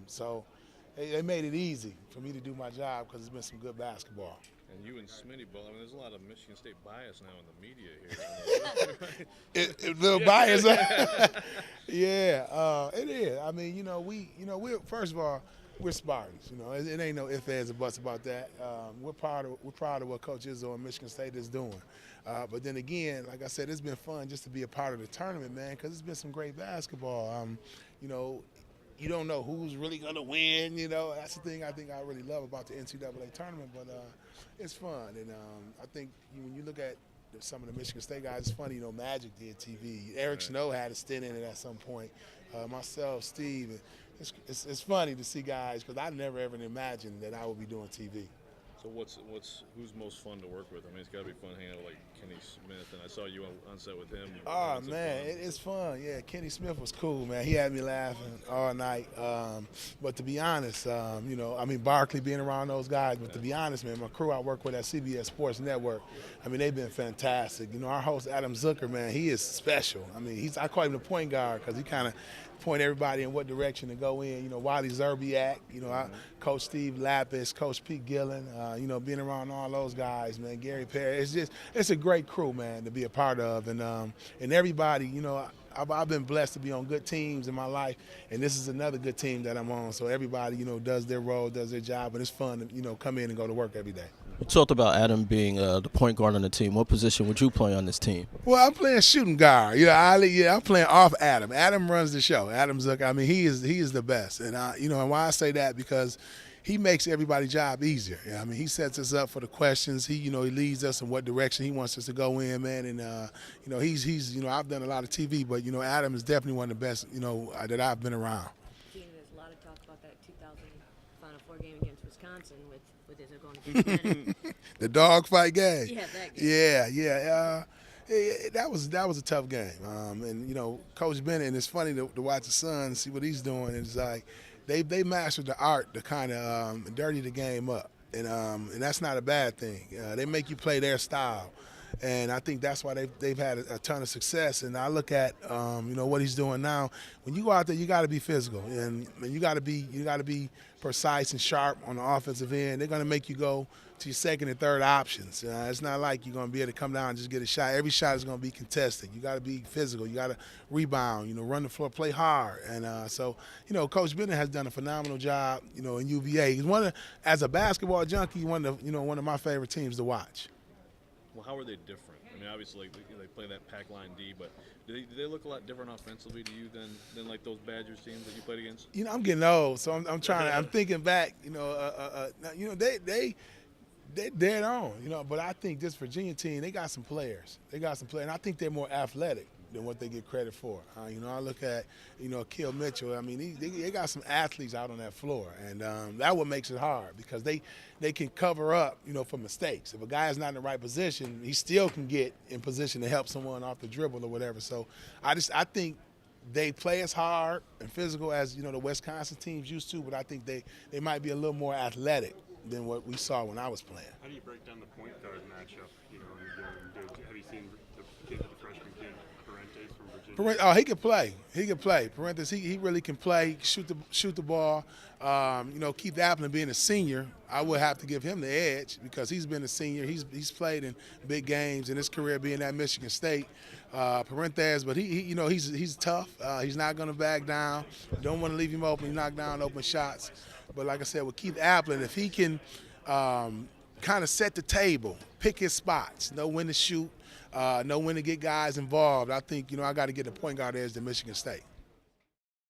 So they made it easy for me to do my job because it's been some good basketball. And you and Smitty both. I mean, there's a lot of Michigan State bias now in the media here. Little bias. Yeah, it is. I mean, we're first of all, we're Spartans. It ain't no ifs, ands, or buts about that. We're proud of what Coach Izzo and Michigan State is doing. But then again, like I said, it's been fun just to be a part of the tournament, man, because it's been some great basketball. You don't know who's really going to win. That's the thing I think I really love about the NCAA tournament. But it's fun, and I think when you look at some of the Michigan State guys, it's funny. Magic did TV. Eric Snow had a stint in it at some point. Myself, Steve. It's funny to see guys because I never ever imagined that I would be doing TV. So who's most fun to work with? I mean, it's got to be fun hanging out with like Kenny Smith, and I saw you on set with him. Oh man, it's fun. Yeah, Kenny Smith was cool, man. He had me laughing all night. But to be honest, Barkley being around those guys. But to be honest, man, my crew I work with at CBS Sports Network, I mean, they've been fantastic. Our host Adam Zucker, man, he is special. I mean, I call him the point guard because he kind of point everybody in what direction to go in. Wally Zerbiak, Coach Steve Lapis, Coach Pete Gillen, being around all those guys, man, Gary Perry. It's a great crew, man, to be a part of. And everybody, I've been blessed to be on good teams in my life, and this is another good team that I'm on. So everybody, does their role, does their job, but it's fun to, come in and go to work every day. You talked about Adam being the point guard on the team. What position would you play on this team? Well, I'm playing shooting guard. I'm playing off Adam. Adam runs the show. Adam Zucker, I mean, he is the best. And and why I say that because he makes everybody's job easier. I mean, he sets us up for the questions. He leads us in what direction he wants us to go in, man. And he's I've done a lot of TV, but Adam is definitely one of the best that I've been around. There's a lot of talk about that 2000 Final Four game against Wisconsin with Izzo going against Bennett. The dogfight game. Yeah, that game. Yeah. That was a tough game. And Coach Bennett, and it's funny to watch the son and see what he's doing. It's like they mastered the art to kind of dirty the game up, and that's not a bad thing. They make you play their style. And I think that's why they've had a ton of success. And I look at what he's doing now. When you go out there, you got to be physical, and you got to be precise and sharp on the offensive end. They're going to make you go to your second and third options. It's not like you're going to be able to come down and just get a shot. Every shot is going to be contested. You got to be physical. You got to rebound. Run the floor, play hard. And so Coach Bennett has done a phenomenal job. In UVA, he's as a basketball junkie, one of my favorite teams to watch. Well, how are they different? I mean, obviously they play that pack line D, but do they look a lot different offensively to you than like those Badgers teams that you played against? I'm getting old, so I'm trying. I'm thinking back. They're dead on. But I think this Virginia team, they got some players. And I think they're more athletic than what they get credit for. I look at Akil Mitchell. I mean, they got some athletes out on that floor, and that what makes it hard because they can cover up for mistakes. If a guy is not in the right position, he still can get in position to help someone off the dribble or whatever. So I think they play as hard and physical as the Wisconsin teams used to, but I think they might be a little more athletic than what we saw when I was playing. How do you break down the point guard matchup? Have you seen the freshman kid? Oh, he can play. Parenthesis, he really can play, shoot the ball. Keith Applin being a senior, I would have to give him the edge because he's been a senior. He's played in big games in his career being at Michigan State. Parenthesis, but he's tough. He's not going to back down. Don't want to leave him open. He knock down open shots. But like I said, with Keith Applin, if he can kind of set the table, pick his spots, know when to shoot, know when to get guys involved. I think, I got to get the point guard edge to Michigan State.